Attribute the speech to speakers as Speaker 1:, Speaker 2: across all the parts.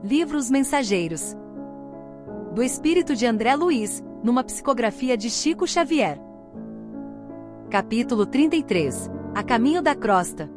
Speaker 1: Livros Mensageiros. Do Espírito de André Luiz, numa psicografia de Chico Xavier. Capítulo 33. A caminho da crosta.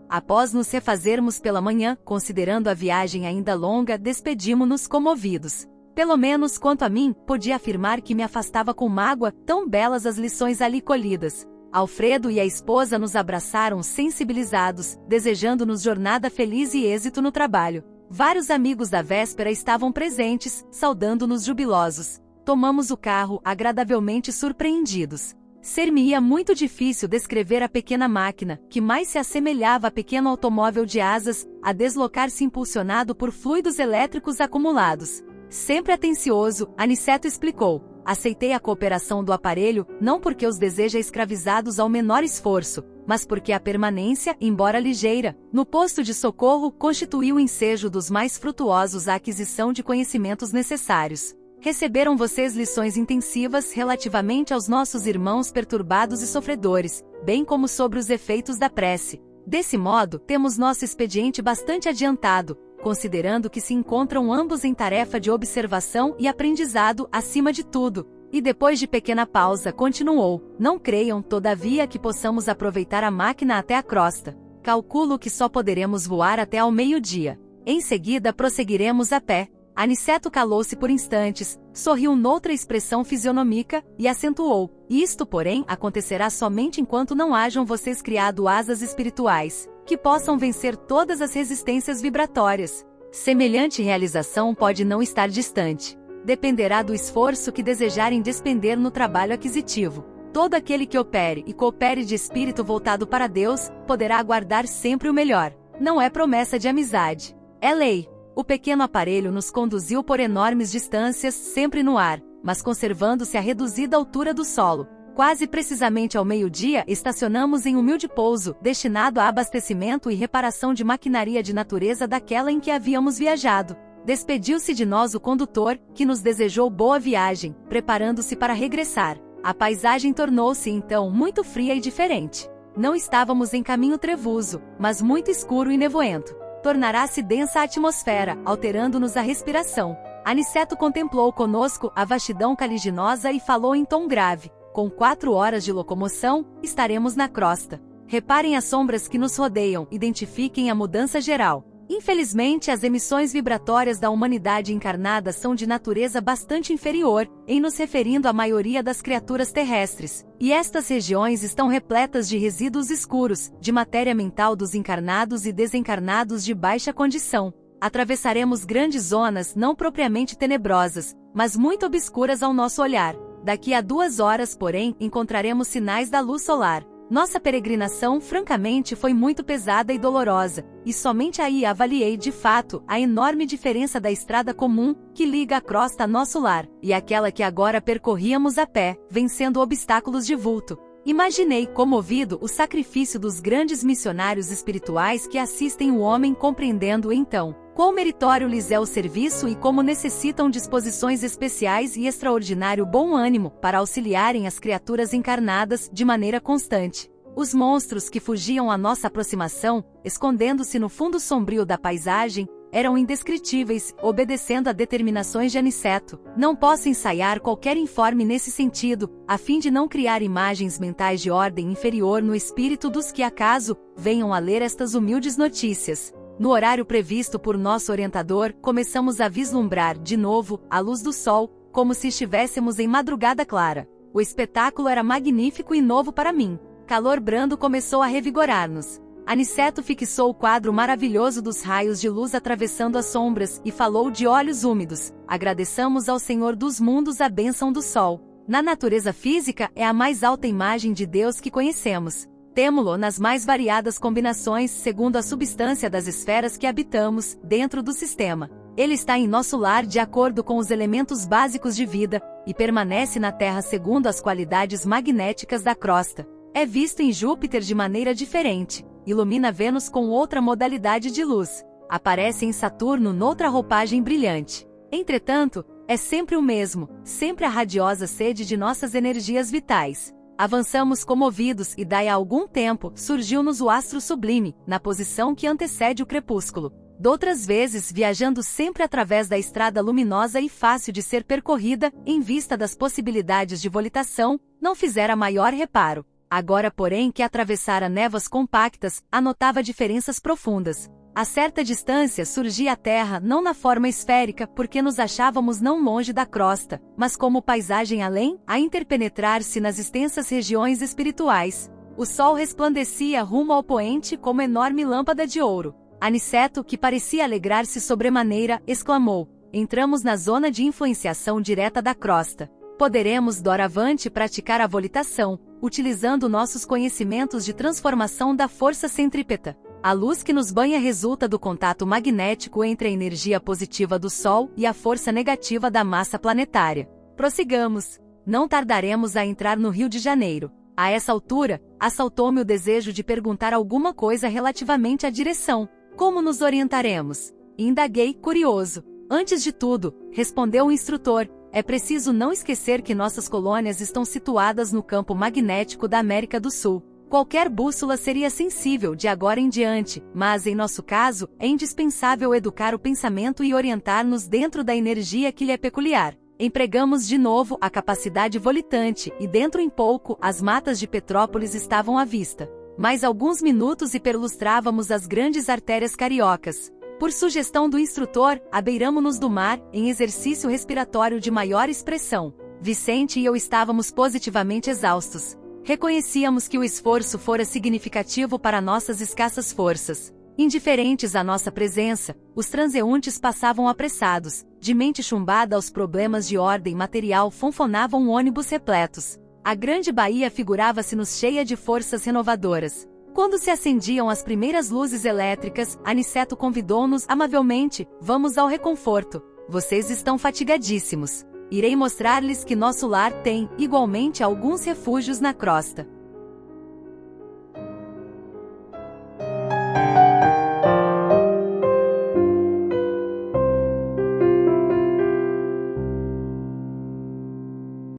Speaker 1: Após nos refazermos pela manhã, considerando a viagem ainda longa, despedimo-nos comovidos. Pelo menos quanto a mim, podia afirmar que me afastava com mágoa, tão belas as lições ali colhidas. Alfredo e a esposa nos abraçaram sensibilizados, desejando-nos jornada feliz e êxito no trabalho. Vários amigos da véspera estavam presentes, saudando-nos jubilosos. Tomamos o carro, agradavelmente surpreendidos. Ser-me-ia muito difícil descrever a pequena máquina, que mais se assemelhava a pequeno automóvel de asas, a deslocar-se impulsionado por fluidos elétricos acumulados. Sempre atencioso, Aniceto explicou: aceitei a cooperação do aparelho, não porque os deseja escravizados ao menor esforço, mas porque a permanência, embora ligeira, no posto de socorro constituiu o ensejo dos mais frutuosos à aquisição de conhecimentos necessários. Receberam vocês lições intensivas relativamente aos nossos irmãos perturbados e sofredores, bem como sobre os efeitos da prece. Desse modo, temos nosso expediente bastante adiantado, considerando que se encontram ambos em tarefa de observação e aprendizado acima de tudo. E depois de pequena pausa continuou: não creiam, todavia, que possamos aproveitar a máquina até a crosta. Calculo que só poderemos voar até ao meio-dia. Em seguida prosseguiremos a pé. Aniceto calou-se por instantes, sorriu noutra expressão fisionômica, e acentuou: isto, porém, acontecerá somente enquanto não hajam vocês criado asas espirituais, que possam vencer todas as resistências vibratórias. Semelhante realização pode não estar distante. Dependerá do esforço que desejarem despender no trabalho aquisitivo. Todo aquele que opere e coopere de espírito voltado para Deus, poderá aguardar sempre o melhor. Não é promessa de amizade. É lei. O pequeno aparelho nos conduziu por enormes distâncias, sempre no ar, mas conservando-se a reduzida altura do solo. Quase precisamente ao meio-dia, estacionamos em humilde pouso, destinado a abastecimento e reparação de maquinaria de natureza daquela em que havíamos viajado. Despediu-se de nós o condutor, que nos desejou boa viagem, preparando-se para regressar. A paisagem tornou-se então muito fria e diferente. Não estávamos em caminho trevoso, mas muito escuro e nevoento. Tornará-se densa a atmosfera, alterando-nos a respiração. Aniceto contemplou conosco a vastidão caliginosa e falou em tom grave: com 4 horas de locomoção, estaremos na crosta. Reparem as sombras que nos rodeiam, identifiquem a mudança geral. Infelizmente, as emissões vibratórias da humanidade encarnada são de natureza bastante inferior, em nos referindo à maioria das criaturas terrestres, e estas regiões estão repletas de resíduos escuros, de matéria mental dos encarnados e desencarnados de baixa condição. Atravessaremos grandes zonas não propriamente tenebrosas, mas muito obscuras ao nosso olhar. Daqui a 2 horas, porém, encontraremos sinais da luz solar. Nossa peregrinação, francamente, foi muito pesada e dolorosa, e somente aí avaliei de fato a enorme diferença da estrada comum, que liga a crosta a nosso lar, e aquela que agora percorríamos a pé, vencendo obstáculos de vulto. Imaginei, comovido, o sacrifício dos grandes missionários espirituais que assistem o homem, compreendendo então quão meritório lhes é o serviço e como necessitam disposições especiais e extraordinário bom ânimo para auxiliarem as criaturas encarnadas de maneira constante. Os monstros que fugiam à nossa aproximação, escondendo-se no fundo sombrio da paisagem, eram indescritíveis, obedecendo a determinações de Aniceto. Não posso ensaiar qualquer informe nesse sentido, a fim de não criar imagens mentais de ordem inferior no espírito dos que acaso venham a ler estas humildes notícias. No horário previsto por nosso orientador, começamos a vislumbrar, de novo, a luz do sol, como se estivéssemos em madrugada clara. O espetáculo era magnífico e novo para mim. Calor brando começou a revigorar-nos. Aniceto fixou o quadro maravilhoso dos raios de luz atravessando as sombras e falou de olhos úmidos: agradeçamos ao Senhor dos mundos a bênção do sol. Na natureza física é a mais alta imagem de Deus que conhecemos. Temo-lo nas mais variadas combinações segundo a substância das esferas que habitamos, dentro do sistema. Ele está em nosso lar de acordo com os elementos básicos de vida, e permanece na Terra segundo as qualidades magnéticas da crosta. É visto em Júpiter de maneira diferente. Ilumina Vênus com outra modalidade de luz. Aparece em Saturno noutra roupagem brilhante. Entretanto, é sempre o mesmo, sempre a radiosa sede de nossas energias vitais. Avançamos comovidos e daí a algum tempo surgiu-nos o astro sublime, na posição que antecede o crepúsculo. Doutras vezes viajando sempre através da estrada luminosa e fácil de ser percorrida, em vista das possibilidades de volitação, não fizera maior reparo. Agora porém que atravessara névoas compactas, anotava diferenças profundas. A certa distância surgia a Terra não na forma esférica porque nos achávamos não longe da crosta, mas como paisagem além, a interpenetrar-se nas extensas regiões espirituais. O sol resplandecia rumo ao poente como enorme lâmpada de ouro. Aniceto, que parecia alegrar-se sobremaneira, exclamou: entramos na zona de influenciação direta da crosta. Poderemos doravante praticar a volitação, utilizando nossos conhecimentos de transformação da força centrípeta. A luz que nos banha resulta do contato magnético entre a energia positiva do Sol e a força negativa da massa planetária. Prossigamos. Não tardaremos a entrar no Rio de Janeiro. A essa altura, assaltou-me o desejo de perguntar alguma coisa relativamente à direção. Como nos orientaremos? Indaguei, curioso. Antes de tudo, respondeu o instrutor, é preciso não esquecer que nossas colônias estão situadas no campo magnético da América do Sul. Qualquer bússola seria sensível de agora em diante, mas em nosso caso, é indispensável educar o pensamento e orientar-nos dentro da energia que lhe é peculiar. Empregamos de novo a capacidade volitante e dentro em pouco as matas de Petrópolis estavam à vista. Mais alguns minutos e perlustrávamos as grandes artérias cariocas. Por sugestão do instrutor, abeiramo-nos do mar, em exercício respiratório de maior expressão. Vicente e eu estávamos positivamente exaustos. Reconhecíamos que o esforço fora significativo para nossas escassas forças. Indiferentes à nossa presença, os transeuntes passavam apressados, de mente chumbada aos problemas de ordem material fonfonavam ônibus repletos. A grande Bahia figurava-se-nos cheia de forças renovadoras. Quando se acendiam as primeiras luzes elétricas, Aniceto convidou-nos amavelmente: vamos ao reconforto. Vocês estão fatigadíssimos. Irei mostrar-lhes que nosso lar tem, igualmente, alguns refúgios na crosta.